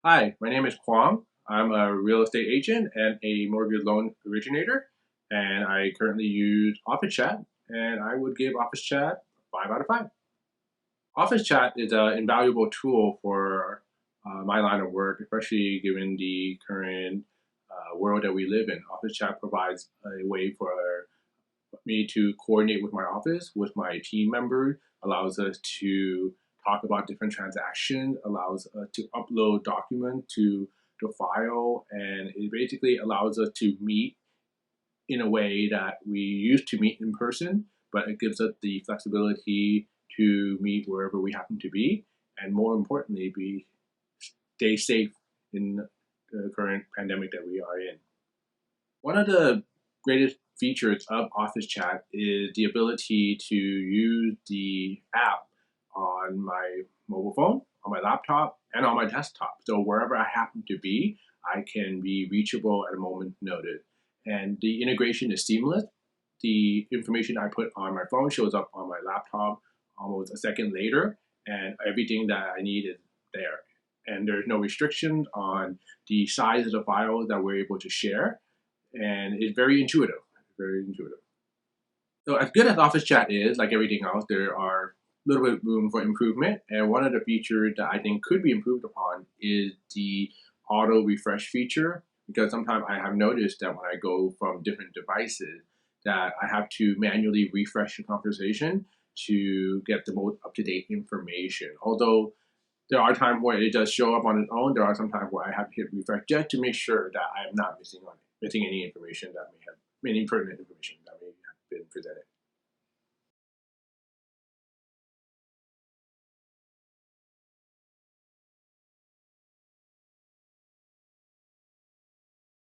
Hi, my name is Kwong. I'm a real estate agent and a mortgage loan originator, and I currently use Office Chat, and I would give Office Chat 5 out of 5. Office Chat is an invaluable tool for my line of work, especially given the current world that we live in. Office Chat provides a way for me to coordinate with my office, with my team members, allows us to talk about different transactions, allows us to upload documents to the file, and it basically allows us to meet in a way that we used to meet in person, but it gives us the flexibility to meet wherever we happen to be, and more importantly, be stay safe in the current pandemic that we are in. One of the greatest features of Office Chat is the ability to use the app on my mobile phone, on my laptop, and on my desktop. So wherever I happen to be, I can be reachable at a moment's notice. And the integration is seamless. The information I put on my phone shows up on my laptop almost a second later, and everything that I need is there. And there's no restriction on the size of the files that we're able to share, and it's very intuitive. Very intuitive. So as good as Office Chat is, like everything else, there are a little bit of room for improvement. And one of the features that I think could be improved upon is the auto refresh feature. Because sometimes I have noticed that when I go from different devices, that I have to manually refresh the conversation to get the most up-to-date information. Although there are times where it does show up on its own, there are some times where I have to hit refresh just to make sure that I am not missing any information that may have any pertinent information that may have been presented.